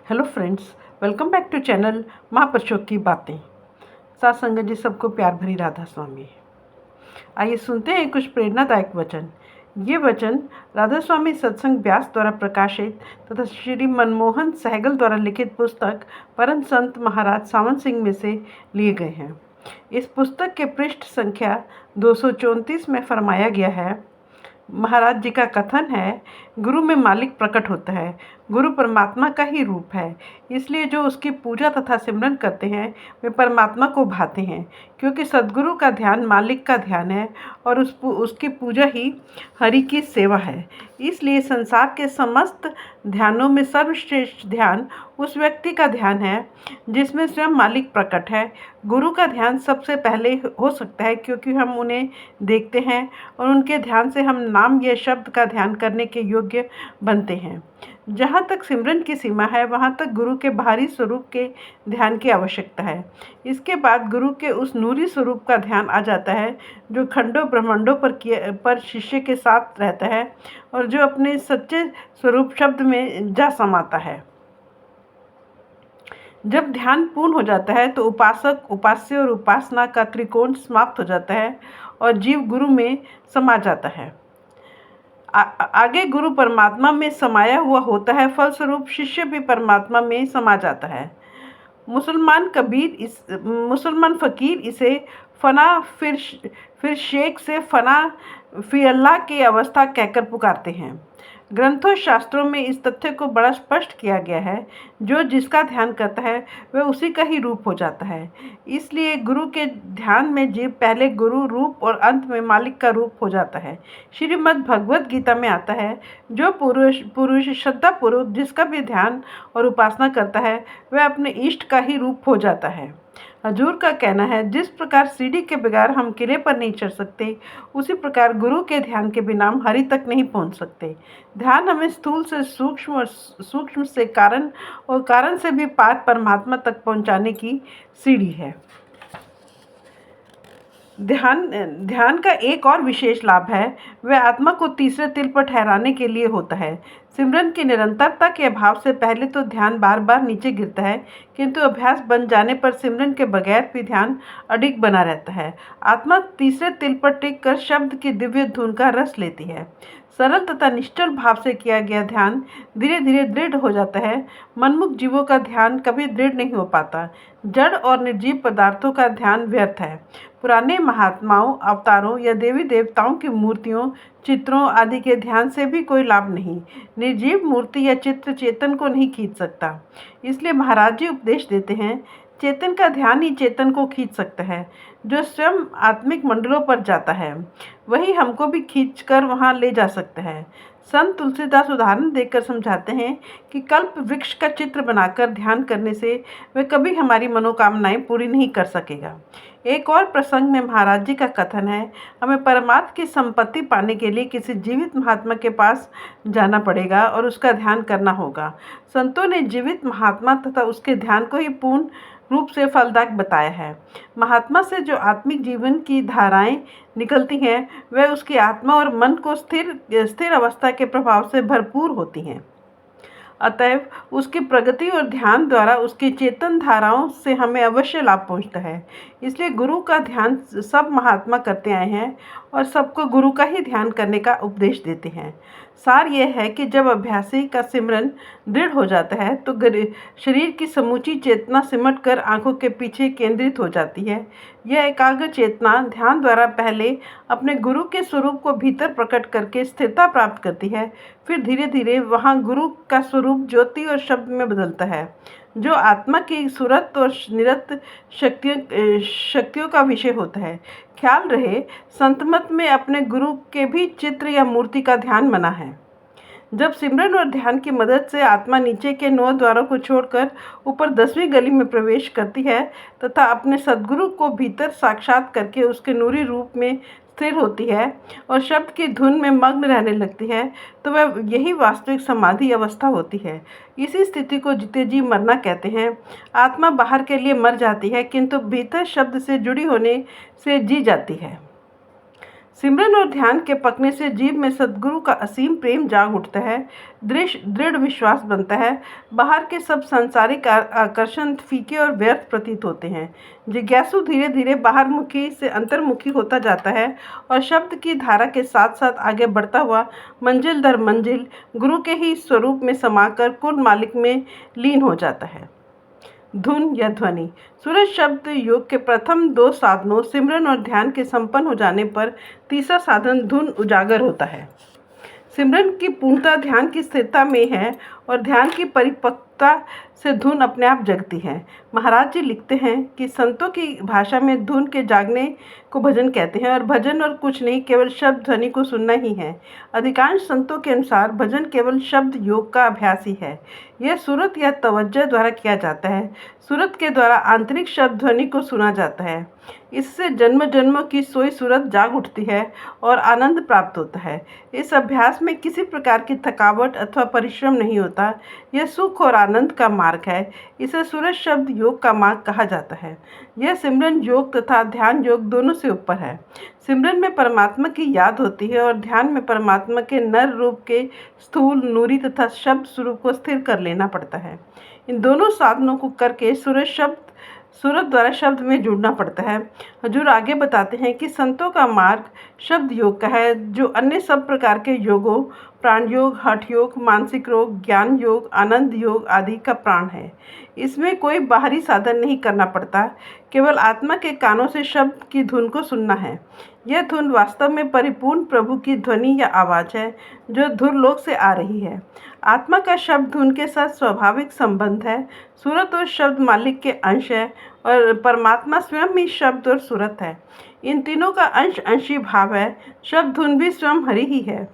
Hello friends, welcome back to channel महापुरुषों की बातें। साथ संगत जी, सबको प्यार भरी राधा स्वामी। आइए सुनते हैं कुछ प्रेरणादायक वचन। ये वचन राधा स्वामी सत्संग व्यास द्वारा प्रकाशित तथा श्री मनमोहन सहगल द्वारा लिखित पुस्तक परम संत महाराज सावन सिंह में से लिए गए हैं। इस पुस्तक के पृष्ठ संख्या 234 में फरमाया गया है। महाराज जी का कथन है, गुरु में मालिक प्रकट होता है। गुरु परमात्मा का ही रूप है, इसलिए जो उसकी पूजा तथा सिमरन करते हैं वे परमात्मा को भाते हैं, क्योंकि सद्गुरु का ध्यान मालिक का ध्यान है और उसकी पूजा ही हरि की सेवा है। इसलिए संसार के समस्त ध्यानों में सर्वश्रेष्ठ ध्यान उस व्यक्ति का ध्यान है जिसमें स्वयं मालिक प्रकट है। गुरु का ध्यान सबसे पहले हो सकता है, क्योंकि हम उन्हें देखते हैं और उनके ध्यान से हम नाम या शब्द का ध्यान करने के योग्य बनते हैं। जहाँ तक सिमरन की सीमा है, वहाँ तक गुरु के बाहरी स्वरूप के ध्यान की आवश्यकता है। इसके बाद गुरु के उस नूरी स्वरूप का ध्यान आ जाता है जो खंडों ब्रह्मांडों पर शिष्य के साथ रहता है और जो अपने सच्चे स्वरूप शब्द में जा समाता है। जब ध्यान पूर्ण हो जाता है तो उपासक, उपास्य और उपासना का त्रिकोण समाप्त हो जाता है और जीव गुरु में समा जाता है। आगे गुरु परमात्मा में समाया हुआ होता है, फलस्वरूप शिष्य भी परमात्मा में समा जाता है। मुसलमान फ़कीर इसे फना फिर शेख से फना फी अल्लाह की अवस्था कहकर पुकारते हैं। ग्रंथों शास्त्रों में इस तथ्य को बड़ा स्पष्ट किया गया है, जो जिसका ध्यान करता है वह उसी का ही रूप हो जाता है। इसलिए गुरु के ध्यान में जीव पहले गुरु रूप और अंत में मालिक का रूप हो जाता है। श्रीमद् भगवद गीता में आता है, जो पुरुष श्रद्धापूर्वक जिसका भी ध्यान और उपासना करता है वह अपने इष्ट का ही रूप हो जाता है। हजूर का कहना है, जिस प्रकार सीढ़ी के बगैर हम किले पर नहीं चढ़ सकते, उसी प्रकार गुरु के ध्यान के बिना हम हरि तक नहीं पहुंच सकते। ध्यान हमें स्थूल से सूक्ष्म और सूक्ष्म से कारण और कारण से भी पार परमात्मा तक पहुंचाने की सीढ़ी है। ध्यान का एक और विशेष लाभ है, वह आत्मा को तीसरे तिल पर ठहराने के लिए होता है। सिमरन की निरंतरता के अभाव से पहले तो ध्यान बार बार नीचे गिरता है, किंतु अभ्यास बन जाने पर सिमरन के बगैर भी ध्यान अडिग बना रहता है। आत्मा तीसरे तिल पर टिक कर शब्द की दिव्य धुन का रस लेती है। सरल तथा निश्चल भाव से किया गया ध्यान धीरे धीरे दृढ़ हो जाता है। मनमुख जीवों का ध्यान कभी दृढ़ नहीं हो पाता। जड़ और निर्जीव पदार्थों का ध्यान व्यर्थ है। पुराने महात्माओं, अवतारों या देवी देवताओं की मूर्तियों, चित्रों आदि के ध्यान से भी कोई लाभ नहीं। निर्जीव मूर्ति या चित्र चेतन को नहीं खींच सकता। इसलिए महाराज जी उपदेश देते हैं, चेतन का ध्यान ही चेतन को खींच सकता है। जो स्वयं आत्मिक मंडलों पर जाता है वही हमको भी खींचकर वहां ले जा सकता है। संत तुलसीदास उदाहरण देकर समझाते हैं कि कल्प वृक्ष का चित्र बनाकर ध्यान करने से वह कभी हमारी मनोकामनाएं पूरी नहीं कर सकेगा। एक और प्रसंग में महाराज जी का कथन है, हमें परमात्मा की संपत्ति पाने के लिए किसी जीवित महात्मा के पास जाना पड़ेगा और उसका ध्यान करना होगा। संतों ने जीवित महात्मा तथा उसके ध्यान को ही पूर्ण रूप से फलदायक बताया है। महात्मा से जो आत्मिक जीवन की धाराएं निकलती हैं, वह उसकी आत्मा और मन को स्थिर अवस्था के प्रभाव से भरपूर होती हैं। अतएव उसकी प्रगति और ध्यान द्वारा उसकी चेतन धाराओं से हमें अवश्य लाभ पहुंचता है। इसलिए गुरु का ध्यान सब महात्मा करते आए हैं और सबको गुरु का ही ध्यान करने का उपदेश देते हैं। सार यह है कि जब अभ्यासी का सिमरन दृढ़ हो जाता है तो शरीर की समूची चेतना सिमट कर आंखों के पीछे केंद्रित हो जाती है। यह एकाग्र चेतना ध्यान द्वारा पहले अपने गुरु के स्वरूप को भीतर प्रकट करके स्थिरता प्राप्त करती है, फिर धीरे धीरे वहाँ गुरु का स्वरूप ज्योति और शब्द में बदलता है, जो आत्मा की सुरत और निरत शक्तियों का विषय होता है। ख्याल रहे, संतमत में अपने गुरु के भी चित्र या मूर्ति का ध्यान मना है। जब सिमरन और ध्यान की मदद से आत्मा नीचे के 9 द्वारों को छोड़कर ऊपर 10वीं गली में प्रवेश करती है तथा अपने सद्गुरु को भीतर साक्षात करके उसके नूरी रूप में स्थिर होती है और शब्द की धुन में मग्न रहने लगती है, तो वह यही वास्तविक समाधि अवस्था होती है। इसी स्थिति को जीते जी मरना कहते हैं। आत्मा बाहर के लिए मर जाती है, किंतु भीतर शब्द से जुड़ी होने से जी जाती है। सिमरन और ध्यान के पकने से जीव में सद्गुरु का असीम प्रेम जाग उठता है, दृढ़ विश्वास बनता है। बाहर के सब सांसारिक आकर्षण फीके और व्यर्थ प्रतीत होते हैं। जिज्ञासु धीरे धीरे बाहरमुखी से अंतर्मुखी होता जाता है और शब्द की धारा के साथ साथ आगे बढ़ता हुआ मंजिल दर मंजिल गुरु के ही स्वरूप में समाकर कुल मालिक में लीन हो जाता है। धुन या ध्वनि। सूरज शब्द योग के प्रथम दो साधनों सिमरन और ध्यान के संपन्न हो जाने पर तीसरा साधन धुन उजागर होता है। सिमरन की पूर्णता ध्यान की स्थिरता में है और ध्यान की परिपक्वता से धुन अपने आप जगती है। महाराज जी लिखते हैं कि संतों की भाषा में धुन के जागने को भजन कहते हैं और भजन और कुछ नहीं, केवल शब्द ध्वनि को सुनना ही है। अधिकांश संतों के अनुसार भजन केवल शब्द योग का अभ्यास ही है। यह सूरत या तवज्जो द्वारा किया जाता है। सूरत के द्वारा आंतरिक शब्द ध्वनि को सुना जाता है। इससे जन्म जन्मों की सोई सूरत जाग उठती है और आनंद प्राप्त होता है। इस अभ्यास में किसी प्रकार की थकावट अथवा परिश्रम नहीं होता। यह सुख और आनंद का मार्ग है। इसे सूरज शब्द योग का मार्ग कहा जाता है। यह सिमरन योग तथा ध्यान योग दोनों से ऊपर है। सिमरन में परमात्मा की याद होती है और ध्यान में परमात्मा के नर रूप के स्थूल, नूरी तथा शब्द स्वरूप को स्थिर कर लेना पड़ता है। इन दोनों साधनों को करके सूरत द्वारा शब्द में जुड़ना पड़ता है। हजूर आगे बताते हैं कि संतों का मार्ग शब्द योग का है, जो अन्य सब प्रकार के योगों, प्राण योग, हठ योग, मानसिक रोग, ज्ञान योग, आनंद योग आदि का प्राण है। इसमें कोई बाहरी साधन नहीं करना पड़ता, केवल आत्मा के कानों से शब्द की धुन को सुनना है। यह धुन वास्तव में परिपूर्ण प्रभु की ध्वनि या आवाज़ है, जो धुरलोक से आ रही है। आत्मा का शब्द धुन के साथ स्वाभाविक संबंध है। सूरत और शब्द मालिक के अंश है और परमात्मा स्वयं ही शब्द और सूरत है। इन तीनों का अंश अंशी भाव है। शब्द धुन भी स्वयं हरि ही है।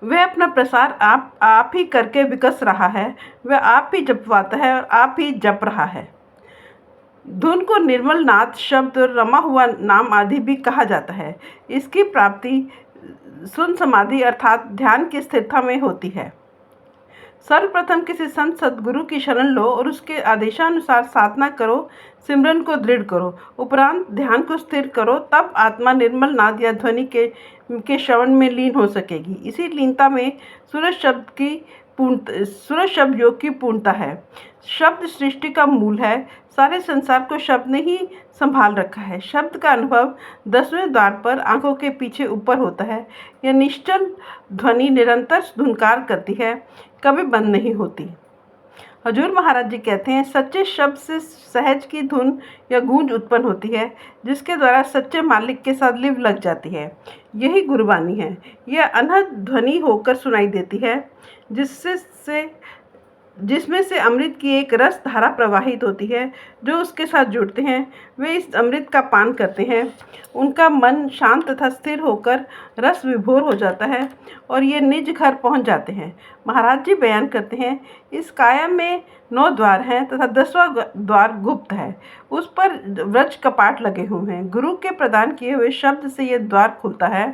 वह अपना प्रसार आप ही करके विकस रहा है। वह आप ही जपवाता है और आप ही जप रहा है। धुन को निर्मल नाद, शब्द और रमा हुआ नाम आदि भी कहा जाता है। इसकी प्राप्ति सुन समाधि अर्थात ध्यान की स्थिरता में होती है। सर्वप्रथम किसी संत सद्गुरु की शरण लो और उसके आदेशानुसार साधना करो, सिमरन को दृढ़ करो, उपरांत ध्यान को स्थिर करो, तब आत्मा निर्मल नाद या ध्वनि के श्रवण में लीन हो सकेगी। इसी लीनता में सूरज शब्द योग की पूर्णता है। शब्द सृष्टि का मूल है। सारे संसार को शब्द ने ही संभाल रखा है। शब्द का अनुभव 10वें द्वार पर आंखों के पीछे ऊपर होता है। यह निश्चल ध्वनि निरंतर धुनकार करती है, कभी बंद नहीं होती। हजूर महाराज जी कहते हैं, सच्चे शब्द से सहज की धुन या गूंज उत्पन्न होती है, जिसके द्वारा सच्चे मालिक के साथ लिव लग जाती है। यही गुरबानी है। यह अनहद ध्वनि होकर सुनाई देती है, जिसमें से अमृत की एक रस धारा प्रवाहित होती है। जो उसके साथ जुड़ते हैं वे इस अमृत का पान करते हैं। उनका मन शांत तथा स्थिर होकर रस विभोर हो जाता है और ये निज घर पहुंच जाते हैं। महाराज जी बयान करते हैं, इस काया में 9 द्वार हैं तथा 10वां द्वार गुप्त है। उस पर व्रज कपाट लगे हुए हैं। गुरु के प्रदान किए हुए शब्द से यह द्वार खुलता है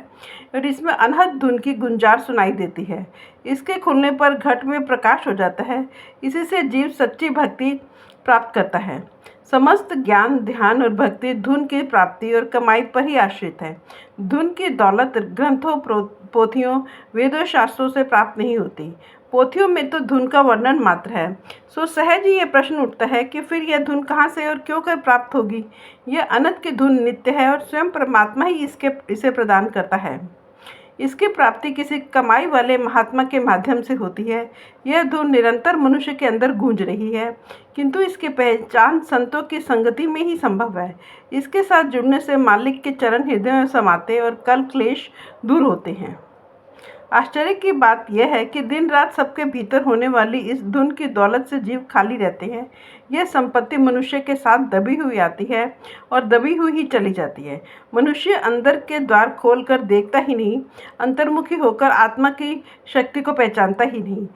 और इसमें अनहद धुन की गुंजार सुनाई देती है। इसके खुलने पर घट में प्रकाश हो जाता है। इसी से जीव सच्ची भक्ति प्राप्त करता है। समस्त ज्ञान, ध्यान और भक्ति धुन की प्राप्ति और कमाई पर ही आश्रित है। धुन की दौलत ग्रंथों, पोथियों, वेदों, शास्त्रों से प्राप्त नहीं होती। पोथियों में तो धुन का वर्णन मात्र है। सो सहज ही ये प्रश्न उठता है कि फिर यह धुन कहाँ से और क्यों कर प्राप्त होगी। यह अनंत की धुन नित्य है और स्वयं परमात्मा ही इसे प्रदान करता है। इसकी प्राप्ति किसी कमाई वाले महात्मा के माध्यम से होती है। यह धुन निरंतर मनुष्य के अंदर गूंज रही है, किंतु इसकी पहचान संतों की संगति में ही संभव है। इसके साथ जुड़ने से मालिक के चरण हृदय में समाते और कल क्लेश दूर होते हैं। आश्चर्य की बात यह है कि दिन रात सबके भीतर होने वाली इस धुन की दौलत से जीव खाली रहते हैं। यह संपत्ति मनुष्य के साथ दबी हुई आती है और दबी हुई ही चली जाती है। मनुष्य अंदर के द्वार खोलकर देखता ही नहीं, अंतर्मुखी होकर आत्मा की शक्ति को पहचानता ही नहीं।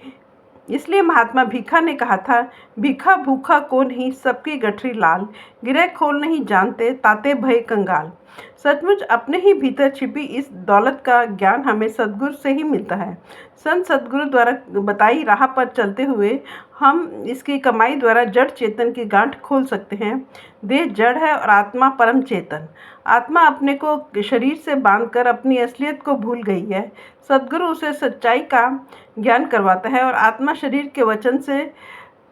इसलिए महात्मा भीखा ने कहा था, भीखा भूखा को नहीं सबकी गठरी लाल, गिरह खोल नहीं जानते ताते भय कंगाल। सचमुच अपने ही भीतर छिपी इस दौलत का ज्ञान हमें सद्गुरु से ही मिलता है। संत सद्गुरु द्वारा बताई राह पर चलते हुए हम इसकी कमाई द्वारा जड़ चेतन की गांठ खोल सकते हैं। देह जड़ है और आत्मा परम चेतन। आत्मा अपने को शरीर से बांधकर अपनी असलियत को भूल गई है। सद्गुरु उसे सच्चाई का ज्ञान करवाता है और आत्मा शरीर के वचन से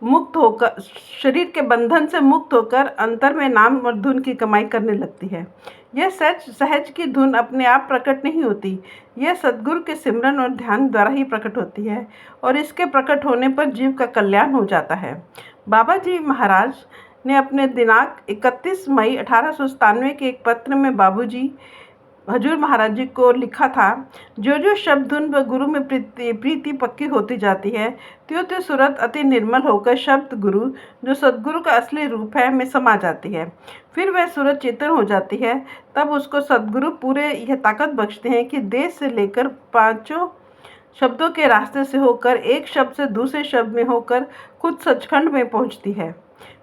मुक्त होकर, शरीर के बंधन से मुक्त होकर अंतर में नाम और धुन की कमाई करने लगती है। यह सहज की धुन अपने आप प्रकट नहीं होती, यह सद्गुरु के सिमरन और ध्यान द्वारा ही प्रकट होती है और इसके प्रकट होने पर जीव का कल्याण हो जाता है। बाबा जी महाराज ने अपने दिनांक 31 मई 1897 के एक पत्र में बाबूजी हजूर महाराज जी को लिखा था, जो जो शब्द धुन व गुरु में प्रीति पक्की होती जाती है, त्यों त्यों सूरत अति निर्मल होकर शब्द गुरु, जो सद्गुरु का असली रूप है, में समा जाती है। फिर वह सूरत चेतन हो जाती है। तब उसको सद्गुरु पूरे यह ताकत बख्शते हैं कि देश से लेकर पांचों शब्दों के रास्ते से होकर एक शब्द से दूसरे शब्द में होकर खुद सचखंड में पहुंचती है।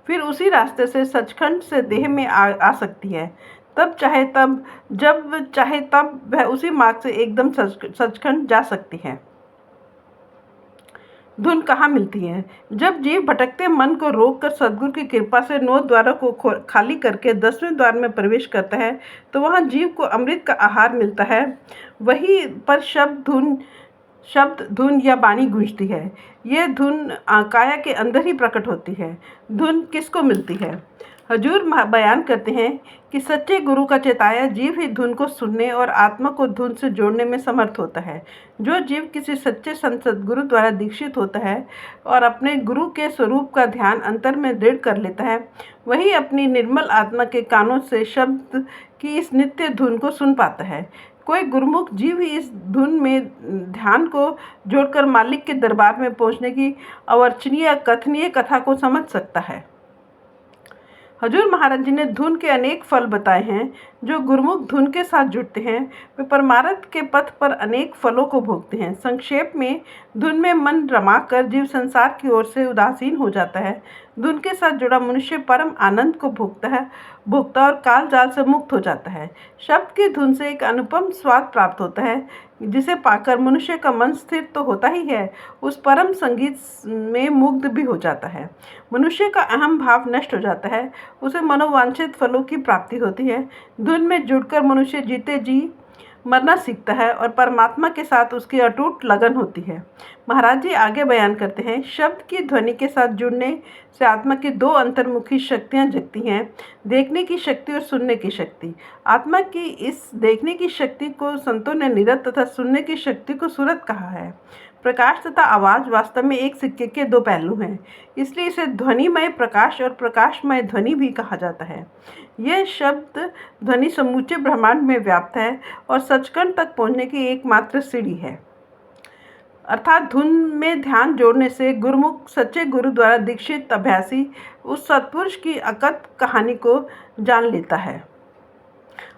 फिर उसी रास्ते से सचखंड से देह में आ सकती है। तब चाहे तब, जब चाहे तब वह उसी मार्ग से एकदम सचखंड जा सकती है। धुन कहाँ मिलती है? जब जीव भटकते मन को रोककर सद्गुरु की कृपा से 9 द्वारों को खाली करके 10वें द्वार में प्रवेश करता है, तो वहाँ जीव को अमृत का आहार मिलता है। वहीं पर शब्द धुन या वाणी गूंजती है। यह धुन काया के अंदर ही प्रकट होती है। धुन किसको मिलती है? हजूर बयान करते हैं कि सच्चे गुरु का चेताया जीव ही धुन को सुनने और आत्मा को धुन से जोड़ने में समर्थ होता है। जो जीव किसी सच्चे संत सद्गुरु द्वारा दीक्षित होता है और अपने गुरु के स्वरूप का ध्यान अंतर में दृढ़ कर लेता है, वही अपनी निर्मल आत्मा के कानों से शब्द की इस नित्य धुन को सुन पाता है। कोई गुरुमुख जीव ही इस धुन में ध्यान को जोड़कर मालिक के दरबार में पहुंचने की अवर्चनीय कथनीय कथा को समझ सकता है। हजूर महाराज जी ने धुन के अनेक फल बताए हैं। जो गुरुमुख धुन के साथ जुड़ते हैं, वे परमार्थ के पथ पर अनेक फलों को भोगते हैं। संक्षेप में, धुन में मन रमाकर जीव संसार की ओर से उदासीन हो जाता है। धुन के साथ जुड़ा मनुष्य परम आनंद को भोगता और काल जाल से मुक्त हो जाता है। शब्द की धुन से एक अनुपम स्वाद प्राप्त होता है, जिसे पाकर मनुष्य का मन स्थिर तो होता ही है, उस परम संगीत में मुग्ध भी हो जाता है। मनुष्य का अहम भाव नष्ट हो जाता है, उसे मनोवांछित फलों की प्राप्ति होती है। धुन में जुड़कर मनुष्य जीते जी मरना सीखता है और परमात्मा के साथ उसकी अटूट लगन होती है। महाराज जी आगे बयान करते हैं, शब्द की ध्वनि के साथ जुड़ने से आत्मा की 2 अंतर्मुखी शक्तियाँ जगती हैं, देखने की शक्ति और सुनने की शक्ति। आत्मा की इस देखने की शक्ति को संतों ने निरत तथा सुनने की शक्ति को सुरत कहा है। प्रकाश तथा आवाज़ वास्तव में एक सिक्के के 2 पहलू हैं, इसलिए इसे ध्वनिमय प्रकाश और प्रकाशमय ध्वनि भी कहा जाता है। यह शब्द ध्वनि समूचे ब्रह्मांड में व्याप्त है और सचखंड तक पहुंचने की एकमात्र सीढ़ी है। अर्थात धुन में ध्यान जोड़ने से गुरुमुख सच्चे गुरु द्वारा दीक्षित अभ्यासी उस सत्पुरुष की अकथ कहानी को जान लेता है।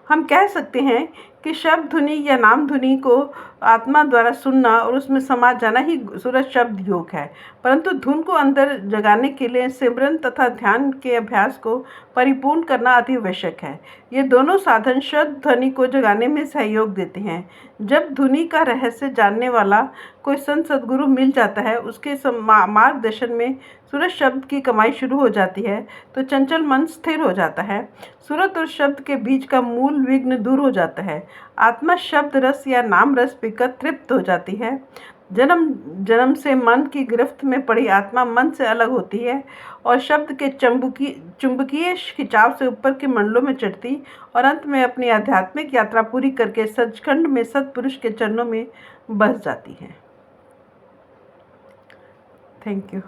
हम कह सकते हैं कि शब्द धुनि या नाम धुनि को आत्मा द्वारा सुनना और उसमें समा जाना ही सूरज शब्द योग है, परंतु धुन को अंदर जगाने के लिए सिमरन तथा ध्यान के अभ्यास को परिपूर्ण करना अति आवश्यक है। ये दोनों साधन शुद्ध ध्वनि को जगाने में सहयोग देते हैं। जब धुनि का रहस्य जानने वाला कोई संत सद्गुरु मिल जाता है, उसके मार्गदर्शन में सूरज शब्द की कमाई शुरू हो जाती है, तो चंचल मन स्थिर हो जाता है। सूरत और शब्द के बीच का मूल विघ्न दूर हो जाता है। आत्मा शब्द रस या नाम रस पीकर तृप्त हो जाती है। जन्म जन्म से मन की गिरफ्त में पड़ी आत्मा मन से अलग होती है और शब्द के चुंबकीय खिंचाव से ऊपर के मंडलों में चढ़ती और अंत में अपनी आध्यात्मिक यात्रा पूरी करके सचखंड में सत्पुरुष के चरणों में बस जाती है। Thank you.